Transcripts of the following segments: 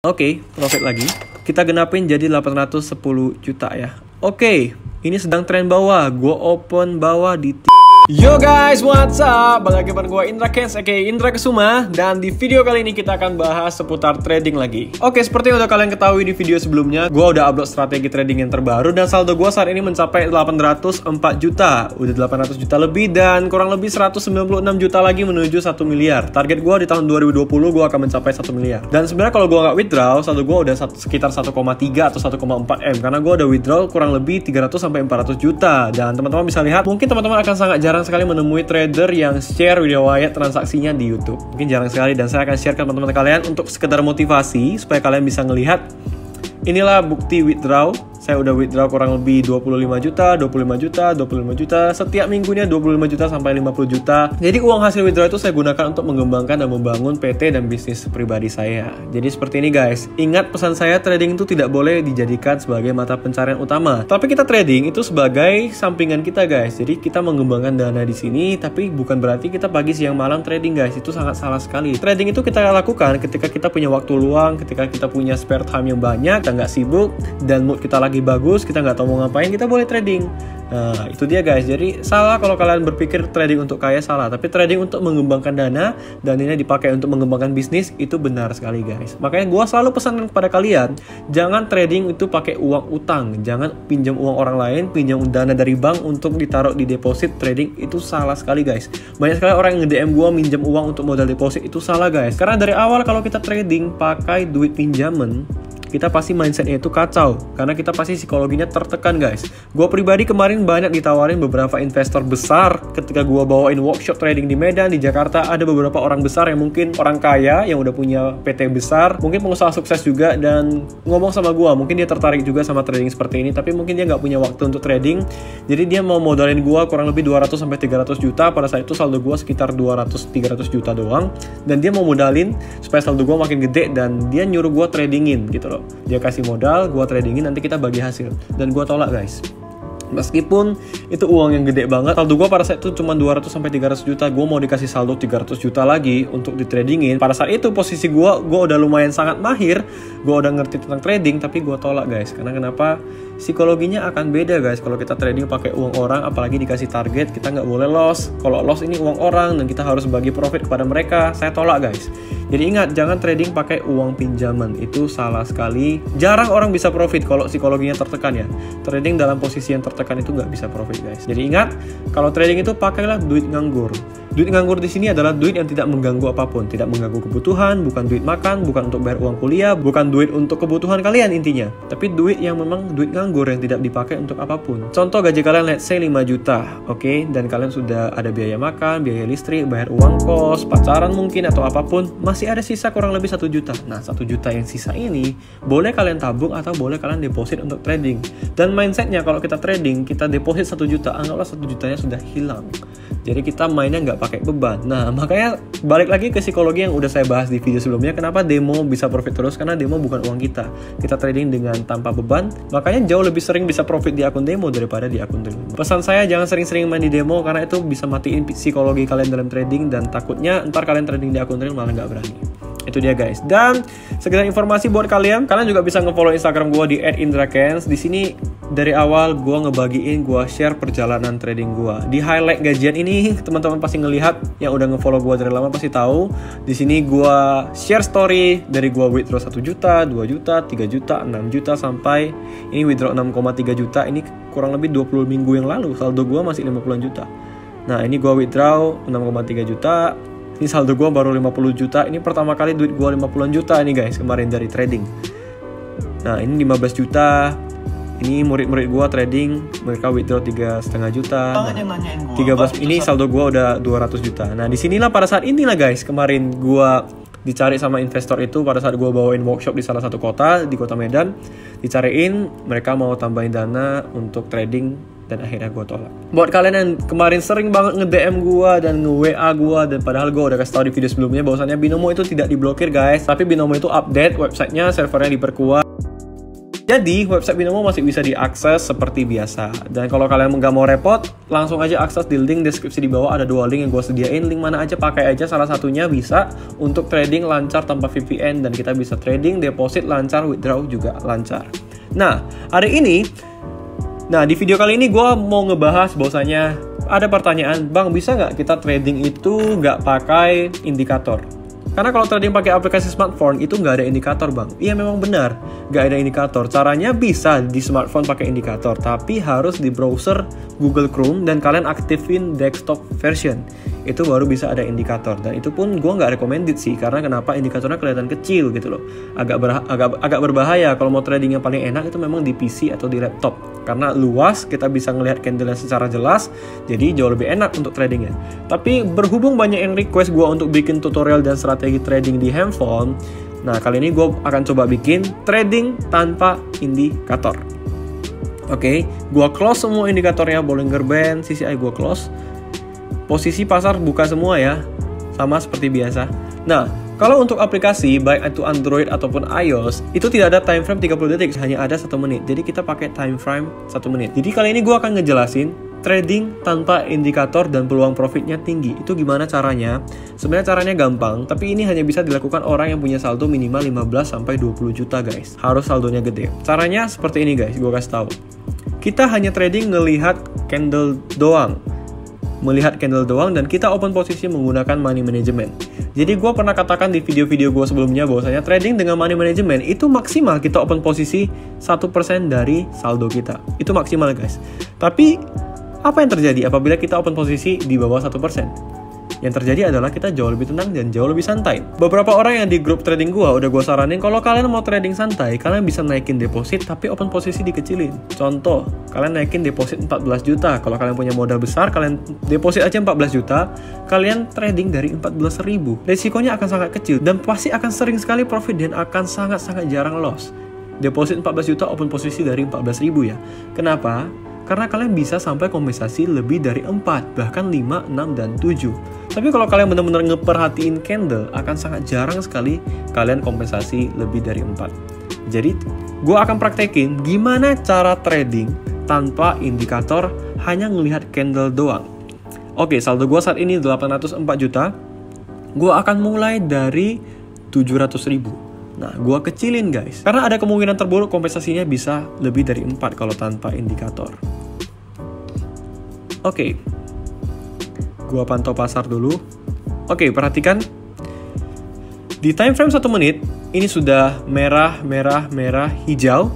Oke, profit lagi. Kita genapin jadi 810 juta ya. Oke, ini sedang tren bawah. Gua open bawah di Yo guys, what's up? Balik lagi bareng gue Indra Kens, aka Indra Kesuma. Dan di video kali ini kita akan bahas seputar trading lagi. Oke, seperti yang udah kalian ketahui di video sebelumnya, gue udah upload strategi trading yang terbaru. Dan saldo gue saat ini mencapai 804 juta. Udah 800 juta lebih dan kurang lebih 196 juta lagi menuju 1 miliar. Target gue di tahun 2020 gue akan mencapai 1 miliar. Dan sebenarnya kalau gue nggak withdraw, saldo gue udah sekitar 1,3 atau 1,4 M. Karena gue udah withdraw kurang lebih 300-400 juta. Dan teman-teman bisa lihat, mungkin teman-teman akan sangat jarang sekali menemui trader yang share video riwayat transaksinya di YouTube. Mungkin jarang sekali, dan saya akan share ke teman-teman kalian untuk sekedar motivasi supaya kalian bisa ngelihat inilah bukti withdraw. Saya udah withdraw kurang lebih 25 juta, 25 juta, 25 juta. Setiap minggunya 25 juta sampai 50 juta. Jadi uang hasil withdraw itu saya gunakan untuk mengembangkan dan membangun PT dan bisnis pribadi saya. Jadi seperti ini guys. Ingat pesan saya, trading itu tidak boleh dijadikan sebagai mata pencarian utama. Tapi kita trading itu sebagai sampingan kita guys. Jadi kita mengembangkan dana di sini, tapi bukan berarti kita pagi siang malam trading guys. Itu sangat salah sekali. Trading itu kita lakukan ketika kita punya waktu luang, ketika kita punya spare time yang banyak, kita nggak sibuk, dan mood kita lagi bagus, kita nggak tahu mau ngapain, kita boleh trading. Nah, itu dia guys. Jadi salah kalau kalian berpikir trading untuk kaya, salah. Tapi trading untuk mengembangkan dana dan ini dipakai untuk mengembangkan bisnis, itu benar sekali guys. Makanya gue selalu pesan kepada kalian, jangan trading itu pakai uang utang. Jangan pinjam uang orang lain, pinjam dana dari bank untuk ditaruh di deposit trading. Itu salah sekali guys. Banyak sekali orang yang nge-DM gue minjam uang untuk modal deposit. Itu salah guys. Karena dari awal kalau kita trading pakai duit pinjaman, kita pasti mindsetnya itu kacau, karena kita pasti psikologinya tertekan guys. Gue pribadi kemarin banyak ditawarin beberapa investor besar ketika gue bawain workshop trading di Medan, di Jakarta. Ada beberapa orang besar yang mungkin orang kaya, yang udah punya PT besar, mungkin pengusaha sukses juga, dan ngomong sama gue, mungkin dia tertarik juga sama trading seperti ini, tapi mungkin dia nggak punya waktu untuk trading. Jadi dia mau modalin gue kurang lebih 200-300 juta. Pada saat itu saldo gue sekitar 200-300 juta doang, dan dia mau modalin supaya saldo gue makin gede, dan dia nyuruh gue tradingin gitu loh. Dia kasih modal, gue tradingin, nanti kita bagi hasil. Dan gue tolak guys. Meskipun itu uang yang gede banget, saldo gue pada saat itu cuma 200-300 juta. Gue mau dikasih saldo 300 juta lagi untuk ditradingin. Pada saat itu posisi gue udah lumayan sangat mahir, gue udah ngerti tentang trading, tapi gue tolak guys. Karena kenapa? Psikologinya akan beda guys. Kalau kita trading pakai uang orang, apalagi dikasih target, kita nggak boleh loss. Kalau loss ini uang orang dan kita harus bagi profit kepada mereka. Saya tolak guys. Jadi ingat, jangan trading pakai uang pinjaman. Itu salah sekali. Jarang orang bisa profit kalau psikologinya tertekan ya. Trading dalam posisi yang tertekan itu nggak bisa profit guys. Jadi ingat, kalau trading itu pakailah duit nganggur. Duit nganggur di sini adalah duit yang tidak mengganggu apapun, tidak mengganggu kebutuhan, bukan duit makan, bukan untuk bayar uang kuliah, bukan duit untuk kebutuhan kalian intinya. Tapi duit yang memang duit nganggur yang tidak dipakai untuk apapun. Contoh gaji kalian let's say 5 juta, oke? Dan kalian sudah ada biaya makan, biaya listrik, bayar uang kos, pacaran mungkin atau apapun, masih ada sisa kurang lebih 1 juta. Nah, 1 juta yang sisa ini boleh kalian tabung atau boleh kalian deposit untuk trading. Dan mindsetnya kalau kita trading, kita deposit 1 juta, anggaplah 1 jutanya sudah hilang. Jadi kita mainnya nggak pakai beban. Nah, makanya balik lagi ke psikologi yang udah saya bahas di video sebelumnya. Kenapa demo bisa profit terus? Karena demo bukan uang kita. Kita trading dengan tanpa beban. Makanya jauh lebih sering bisa profit di akun demo daripada di akun real. Pesan saya, jangan sering-sering main di demo, karena itu bisa matiin psikologi kalian dalam trading. Dan takutnya ntar kalian trading di akun real malah nggak berani. Itu dia guys. Dan sekedar informasi buat kalian juga bisa nge-follow Instagram gue di @indrakens. Di sini dari awal gue ngebagiin, gue share perjalanan trading gue. Di highlight gajian ini teman-teman pasti ngelihat, yang udah nge-follow gue dari lama pasti tahu. Di sini gue share story dari gue withdraw 1 juta, 2 juta, 3 juta, 6 juta sampai ini withdraw 6,3 juta. Ini kurang lebih 20 minggu yang lalu. Saldo gue masih 50 juta. Nah, ini gue withdraw 6,3 juta. Ini saldo gue baru 50 juta. Ini pertama kali duit gue 50 juta ini guys, kemarin dari trading. Nah, ini 15 juta. Ini murid-murid gue trading, mereka withdraw 3,5 juta. Nah, 13 ini saldo gue udah 200 juta. Nah, disinilah pada saat inilah guys, kemarin gue dicari sama investor itu pada saat gue bawain workshop di salah satu kota, di kota Medan. Dicariin, mereka mau tambahin dana untuk trading, dan akhirnya gue tolak. Buat kalian yang kemarin sering banget nge-DM gue dan nge-WA gue, dan padahal gue udah kasih tau di video sebelumnya bahwasannya Binomo itu tidak diblokir guys, tapi Binomo itu update websitenya, servernya diperkuat. Jadi website Binomo masih bisa diakses seperti biasa. Dan kalau kalian nggak mau repot, langsung aja akses di link deskripsi di bawah. Ada 2 link yang gue sediain. Link mana aja pakai aja, salah satunya bisa untuk trading lancar tanpa VPN. Dan kita bisa trading, deposit lancar, withdraw juga lancar. Nah, hari ini, di video kali ini gue mau ngebahas bahwasanya ada pertanyaan, Bang, bisa nggak kita trading itu nggak pakai indikator? Karena kalau trading pakai aplikasi smartphone itu nggak ada indikator, Bang. Iya, memang benar, nggak ada indikator. Caranya bisa di smartphone pakai indikator, tapi harus di browser Google Chrome dan kalian aktifin desktop version. Itu baru bisa ada indikator. Dan itu pun gue nggak recommended sih, karena kenapa? Indikatornya kelihatan kecil gitu loh. Agak berbahaya. Kalau mau trading yang paling enak itu memang di PC atau di laptop. Karena luas, kita bisa ngelihat candle secara jelas, jadi jauh lebih enak untuk tradingnya. Tapi berhubung banyak yang request gue untuk bikin tutorial dan strategi trading di handphone, nah kali ini gue akan coba bikin trading tanpa indikator. Oke, gue close semua indikatornya, Bollinger Band, CCI gue close. Posisi pasar buka semua ya, sama seperti biasa. Nah, kalau untuk aplikasi, baik itu Android ataupun iOS, itu tidak ada time frame 30 detik, hanya ada 1 menit. Jadi kita pakai time frame 1 menit. Jadi kali ini gue akan ngejelasin trading tanpa indikator dan peluang profitnya tinggi. Itu gimana caranya? Sebenarnya caranya gampang, tapi ini hanya bisa dilakukan orang yang punya saldo minimal 15-20 juta guys. Harus saldonya gede. Caranya seperti ini guys, gue kasih tahu. Kita hanya trading ngelihat candle doang. Melihat candle doang dan kita open posisi menggunakan money management. Jadi gue pernah katakan di video-video gue sebelumnya bahwasanya trading dengan money management itu maksimal kita open posisi 1% dari saldo kita. Itu maksimal guys. Tapi apa yang terjadi apabila kita open posisi di bawah 1%? Yang terjadi adalah kita jauh lebih tenang dan jauh lebih santai. Beberapa orang yang di grup trading gue udah gue saranin kalau kalian mau trading santai, kalian bisa naikin deposit tapi open posisi dikecilin. Contoh, kalian naikin deposit 14 juta. Kalau kalian punya modal besar, kalian deposit aja 14 juta, kalian trading dari 14.000. Resikonya akan sangat kecil dan pasti akan sering sekali profit dan akan sangat-sangat jarang loss. Deposit 14 juta open posisi dari 14.000 ya. Kenapa? Karena kalian bisa sampai kompensasi lebih dari 4, bahkan 5, 6, dan 7. Tapi kalau kalian benar-benar ngeperhatiin candle, akan sangat jarang sekali kalian kompensasi lebih dari 4. Jadi, gue akan praktekin gimana cara trading tanpa indikator, hanya ngelihat candle doang. Oke, saldo gue saat ini 804 juta. Gue akan mulai dari 700.000. Nah, gue kecilin guys. Karena ada kemungkinan terburuk kompensasinya bisa lebih dari 4 kalau tanpa indikator. Oke. Gue pantau pasar dulu. Oke, perhatikan. Di time frame 1 menit, ini sudah merah, hijau.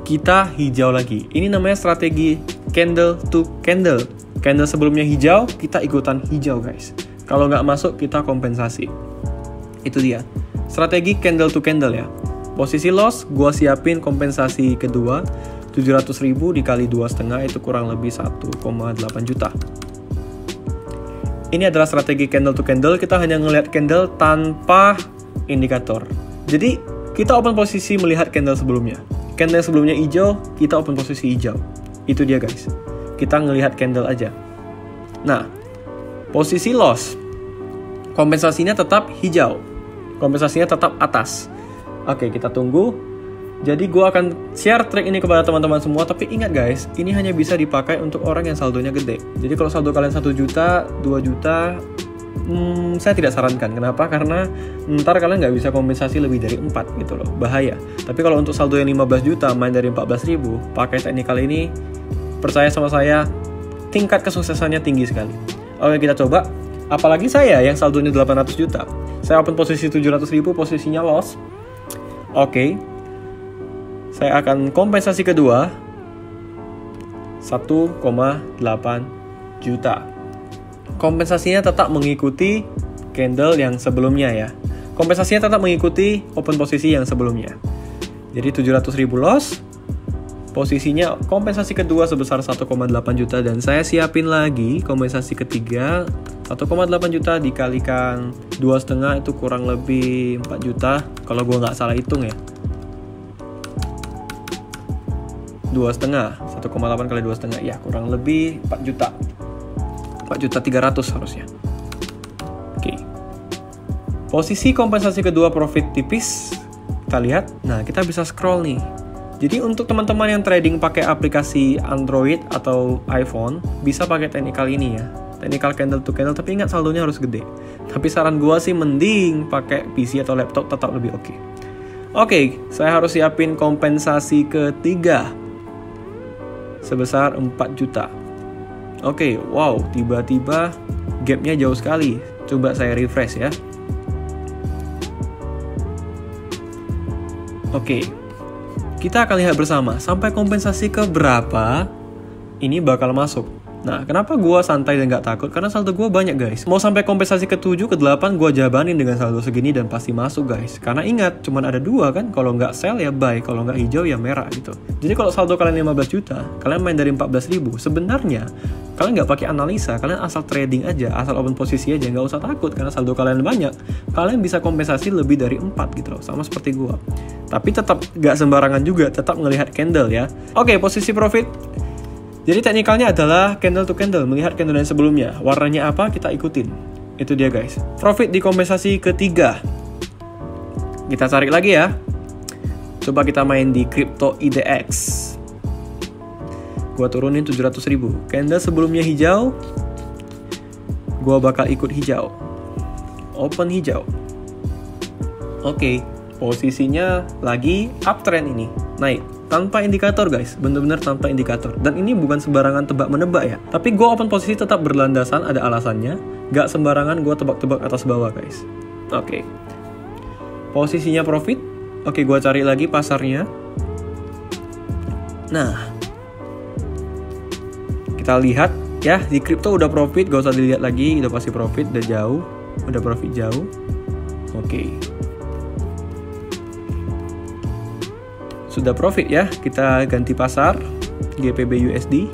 Kita hijau lagi. Ini namanya strategi candle to candle. Candle sebelumnya hijau, kita ikutan hijau guys. Kalau nggak masuk, kita kompensasi. Itu dia. Strategi candle to candle ya. Posisi loss, gua siapin kompensasi kedua 700.000 dikali 2,5 itu kurang lebih 1,8 juta. Ini adalah strategi candle to candle. Kita hanya ngelihat candle tanpa indikator. Jadi kita open posisi melihat candle sebelumnya. Candle sebelumnya hijau, kita open posisi hijau. Itu dia guys. Kita ngelihat candle aja. Nah, posisi loss, kompensasinya tetap hijau. Kompensasinya tetap atas. Oke, kita tunggu. Jadi gue akan share trik ini kepada teman-teman semua. Tapi ingat guys, ini hanya bisa dipakai untuk orang yang saldonya gede. Jadi kalau saldo kalian 1 juta, 2 juta, saya tidak sarankan. Kenapa? Karena ntar kalian nggak bisa kompensasi lebih dari 4 gitu loh. Bahaya. Tapi kalau untuk saldo yang 15 juta, main dari 14.000, pakai teknik kali ini, percaya sama saya, tingkat kesuksesannya tinggi sekali. Oke, kita coba. Apalagi saya yang saldonya 800 juta. Saya open posisi 700.000, posisinya loss. Oke. Saya akan kompensasi kedua 1,8 juta. Kompensasinya tetap mengikuti candle yang sebelumnya ya. Kompensasinya tetap mengikuti open posisi yang sebelumnya. Jadi 700.000 loss. Posisinya kompensasi kedua sebesar 1,8 juta dan saya siapin lagi kompensasi ketiga 1,8 juta dikalikan 2,5 itu kurang lebih 4 juta kalau gue nggak salah hitung ya. 2,5 1,8 kali 2,5 ya kurang lebih 4 juta 4.300.000 harusnya. Oke. Posisi kompensasi kedua profit tipis kita lihat. Nah, kita bisa scroll nih. Jadi untuk teman-teman yang trading pakai aplikasi Android atau iPhone, bisa pakai technical ini ya. Technical candle to candle, tapi ingat saldonya harus gede. Tapi saran gua sih mending pakai PC atau laptop, tetap lebih oke. Oke, saya harus siapin kompensasi ketiga sebesar 4 juta. Oke, wow, tiba-tiba gapnya jauh sekali. Coba saya refresh ya. Oke, kita akan lihat bersama sampai kompensasi ke berapa ini bakal masuk. Nah, kenapa gue santai dan gak takut? Karena saldo gue banyak guys. Mau sampai kompensasi ke 7, ke 8 gue jabanin dengan saldo segini dan pasti masuk guys. Karena ingat, cuman ada 2 kan. Kalau nggak sell ya buy, kalau nggak hijau ya merah gitu. Jadi kalau saldo kalian 15 juta, kalian main dari 14.000. Sebenarnya kalian nggak pakai analisa, kalian asal trading aja, asal open posisi aja, nggak usah takut karena saldo kalian banyak. Kalian bisa kompensasi lebih dari 4 gitu loh, sama seperti gue. Tapi tetap nggak sembarangan juga, tetap ngelihat candle ya. Oke, posisi profit. Jadi teknikalnya adalah candle to candle, melihat candle yang sebelumnya. Warnanya apa, kita ikutin. Itu dia guys. Profit di kompensasi ketiga. Kita cari lagi ya. Coba kita main di Crypto IDX. Gua turunin 700.000. Candle sebelumnya hijau, gua bakal ikut hijau. Open hijau. Oke, posisinya lagi uptrend ini, naik. Tanpa indikator guys, bener-bener tanpa indikator. Dan ini bukan sembarangan tebak-menebak ya. Tapi gue open posisi tetap berlandasan, ada alasannya. Gak sembarangan gue tebak-tebak atas bawah guys. Oke. Posisinya profit. Oke, gue cari lagi pasarnya. Nah, kita lihat ya, di crypto udah profit, gak usah dilihat lagi, udah pasti profit, udah jauh. Udah profit jauh. Oke. Sudah profit ya, kita ganti pasar GBP USD.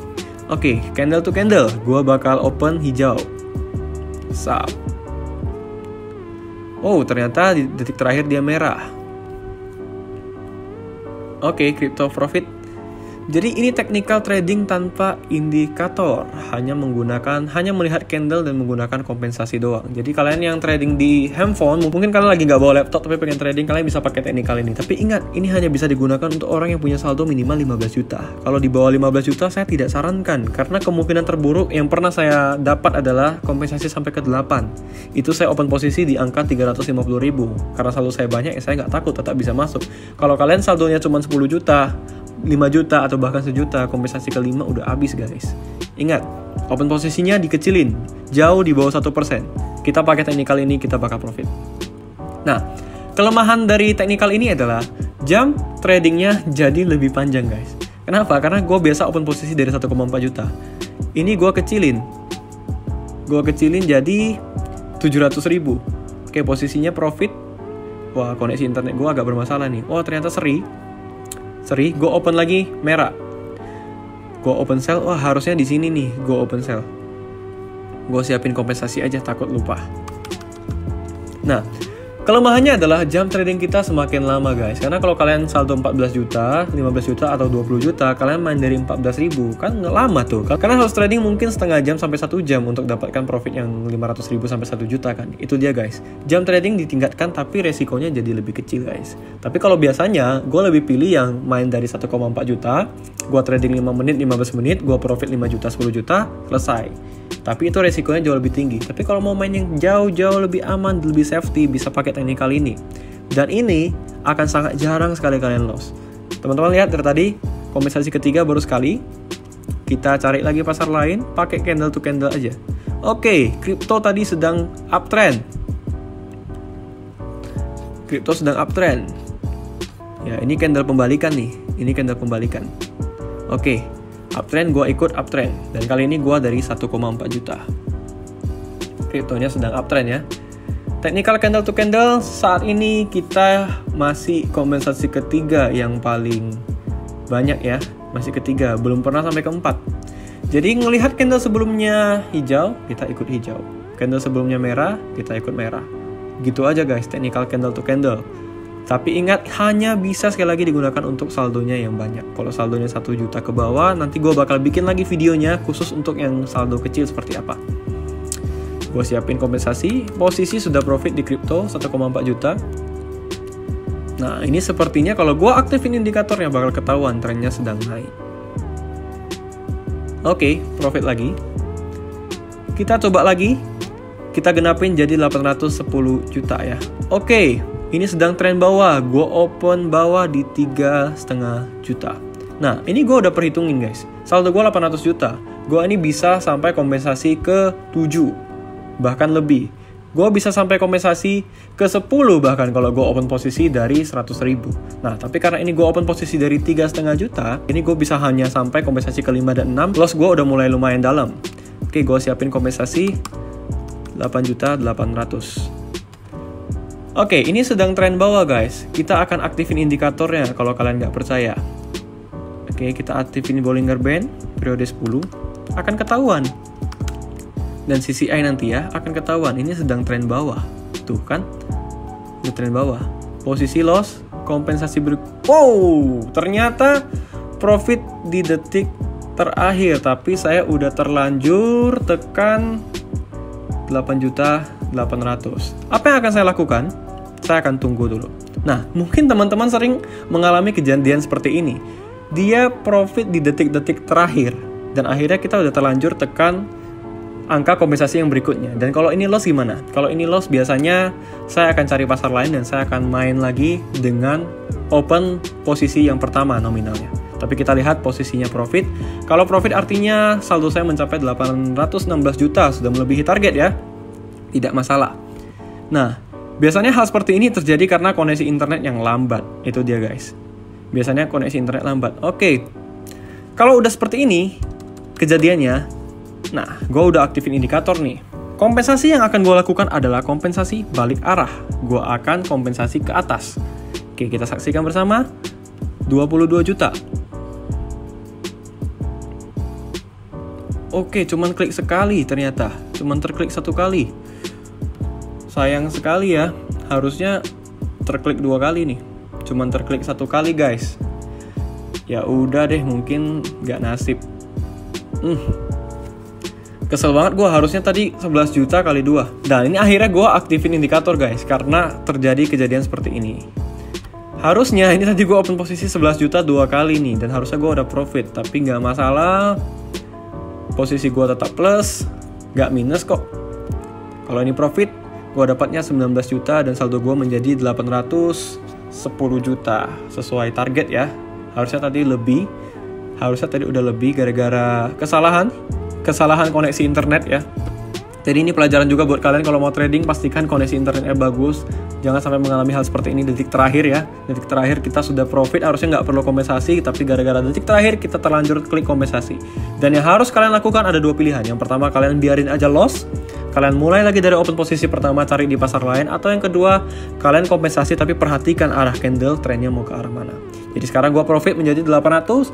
Oke, candle to candle, gua bakal open hijau. Sap. Oh, ternyata di detik terakhir dia merah. Oke, crypto profit. Jadi ini technical trading tanpa indikator, hanya melihat candle dan menggunakan kompensasi doang. Jadi kalian yang trading di handphone, mungkin kalian lagi nggak bawa laptop tapi pengen trading, kalian bisa pakai technical ini. Tapi ingat, ini hanya bisa digunakan untuk orang yang punya saldo minimal 15 juta. Kalau di bawah 15 juta saya tidak sarankan, karena kemungkinan terburuk yang pernah saya dapat adalah kompensasi sampai ke 8. Itu saya open posisi di angka 350.000. Karena saldo saya banyak, ya saya nggak takut, tetap bisa masuk. Kalau kalian saldonya cuma 10 juta, 5 juta atau bahkan 1 juta, kompensasi ke-5 udah habis guys. Ingat, open posisinya dikecilin, jauh di bawah 1%. Kita pakai technical ini, kita bakal profit. Nah, kelemahan dari technical ini adalah jam tradingnya jadi lebih panjang guys. Kenapa? Karena gue biasa open posisi dari 1,4 juta. Ini gue kecilin jadi 700.000. Oke, posisinya profit. Wah, koneksi internet gue agak bermasalah nih. Wah, ternyata seri, gue open lagi merah. Gue open sell, wah harusnya di sini nih, gue open sell. Gue siapin kompensasi aja, takut lupa. Nah, kelemahannya adalah jam trading kita semakin lama guys. Karena kalau kalian saldo 14 juta, 15 juta atau 20 juta, kalian main dari 14.000, kan nggak lama tuh. Karena harus trading mungkin setengah jam sampai 1 jam untuk dapatkan profit yang 500.000 sampai 1 juta kan. Itu dia guys. Jam trading ditingkatkan tapi resikonya jadi lebih kecil guys. Tapi kalau biasanya, gue lebih pilih yang main dari 1,4 juta, gue trading 5 menit, 15 menit, gue profit 5 juta, 10 juta, selesai. Tapi itu resikonya jauh lebih tinggi. Tapi kalau mau main yang jauh-jauh lebih aman, lebih safety, bisa pakai technical ini. Dan ini akan sangat jarang sekali kalian loss. Teman-teman lihat dari tadi, kompensasi ketiga baru sekali. Kita cari lagi pasar lain, pakai candle to candle aja. Oke, crypto tadi sedang uptrend. Ya, ini candle pembalikan nih. Ini candle pembalikan. Oke. Uptrend, gue ikut uptrend. Dan kali ini gue dari 1,4 juta. Kriptonya sedang uptrend ya. Technical candle to candle, saat ini kita masih kompensasi ketiga yang paling banyak ya. Masih ketiga, belum pernah sampai keempat. Jadi ngelihat candle sebelumnya hijau, kita ikut hijau. Candle sebelumnya merah, kita ikut merah. Gitu aja guys, technical candle to candle. Tapi ingat, hanya bisa sekali lagi digunakan untuk saldonya yang banyak. Kalau saldonya 1 juta ke bawah, nanti gue bakal bikin lagi videonya khusus untuk yang saldo kecil seperti apa. Gue siapin kompensasi, posisi sudah profit di crypto 1,4 juta. Nah, ini sepertinya kalau gue aktifin indikatornya bakal ketahuan trennya sedang naik. Oke, profit lagi. Kita coba lagi. Kita genapin jadi 810 juta ya. Oke, ini sedang tren bawah. Gue open bawah di 3,5 juta. Nah, ini gue udah perhitungin guys. Saldo gue 800 juta. Gue ini bisa sampai kompensasi ke 7. Bahkan lebih. Gue bisa sampai kompensasi ke 10 bahkan kalau gue open posisi dari 100.000. Nah, tapi karena ini gue open posisi dari 3,5 juta, ini gue bisa hanya sampai kompensasi ke 5 dan 6. Loss gue udah mulai lumayan dalam. Oke, gue siapin kompensasi 8.800.000. Oke, ini sedang tren bawah guys. Kita akan aktifin indikatornya kalau kalian nggak percaya. Oke, kita aktifin Bollinger Band periode 10. Akan ketahuan. Dan CCI nanti ya akan ketahuan ini sedang tren bawah. Tuh kan, udah tren bawah. Posisi loss, kompensasi wow, ternyata profit di detik terakhir. Tapi saya udah terlanjur tekan 8.800.000. Apa yang akan saya lakukan? Saya akan tunggu dulu. Nah, mungkin teman-teman sering mengalami kejadian seperti ini. Dia profit di detik-detik terakhir. Dan akhirnya kita udah terlanjur tekan angka kompensasi yang berikutnya. Dan kalau ini loss gimana? Kalau ini loss biasanya saya akan cari pasar lain dan saya akan main lagi dengan open posisi yang pertama nominalnya. Tapi kita lihat posisinya profit. Kalau profit artinya saldo saya mencapai 816 juta, sudah melebihi target ya. Tidak masalah. Nah, biasanya hal seperti ini terjadi karena koneksi internet yang lambat. Itu dia guys. Biasanya koneksi internet lambat. Oke. Kalau udah seperti ini kejadiannya, nah, gue udah aktifin indikator nih. Kompensasi yang akan gue lakukan adalah kompensasi balik arah. Gue akan kompensasi ke atas. Oke, kita saksikan bersama. 22 juta. Oke, cuman klik sekali ternyata. Cuman terklik satu kali. Sayang sekali ya. Harusnya terklik 2 kali nih. Cuman terklik 1 kali guys. Ya udah deh, mungkin gak nasib. Kesel banget gue, harusnya tadi 11 juta kali 2. Dan ini akhirnya gue aktifin indikator guys, karena terjadi kejadian seperti ini. Harusnya ini tadi gue open posisi 11 juta 2 kali nih, dan harusnya gue udah profit. Tapi gak masalah, posisi gue tetap plus, gak minus kok. Kalau ini profit, gue dapatnya 19 juta dan saldo gue menjadi 810 juta. Sesuai target ya. Harusnya tadi lebih, harusnya tadi udah lebih gara-gara kesalahan koneksi internet ya. Jadi ini pelajaran juga buat kalian kalau mau trading, pastikan koneksi internetnya bagus. Jangan sampai mengalami hal seperti ini detik terakhir ya. Detik terakhir kita sudah profit, harusnya nggak perlu kompensasi, tapi gara-gara detik terakhir kita terlanjur klik kompensasi. Dan yang harus kalian lakukan ada 2 pilihan. Yang pertama, kalian biarin aja loss. Kalian mulai lagi dari open posisi pertama, cari di pasar lain. Atau yang kedua, kalian kompensasi tapi perhatikan arah candle, trennya mau ke arah mana. Jadi sekarang gue profit menjadi 810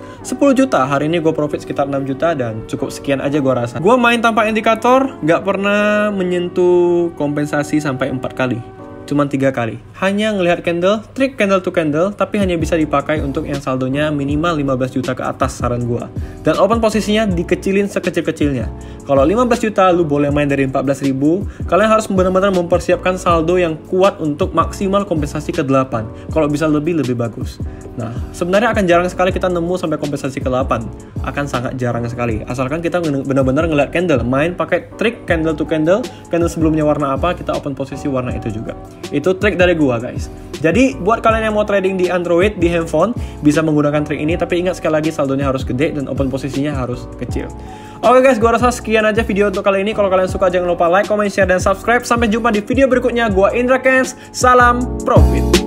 juta. Hari ini gue profit sekitar 6 juta dan cukup sekian aja gue rasa. Gue main tanpa indikator, gak pernah menyentuh kompensasi sampai 4 kali. Cuman 3 kali. Hanya ngelihat candle, trik candle to candle, tapi hanya bisa dipakai untuk yang saldonya minimal 15 juta ke atas saran gue. Dan open posisinya dikecilin sekecil-kecilnya. Kalau 15 juta lu boleh main dari 14.000, kalian harus benar-benar mempersiapkan saldo yang kuat untuk maksimal kompensasi ke 8. Kalau bisa lebih bagus. Nah, sebenarnya akan jarang sekali kita nemu sampai kompensasi ke 8. Akan sangat jarang sekali. Asalkan kita benar-benar ngeliat candle, main pakai trik candle to candle, candle sebelumnya warna apa, kita open posisi warna itu juga. Itu trik dari gua guys. Jadi buat kalian yang mau trading di Android, di handphone, bisa menggunakan trik ini. Tapi ingat sekali lagi, saldonya harus gede dan open posisinya harus kecil. Oke guys, gua rasa sekian aja video untuk kali ini. Kalau kalian suka jangan lupa like, comment, share, dan subscribe. Sampai jumpa di video berikutnya. Gua Indra Kens, salam profit.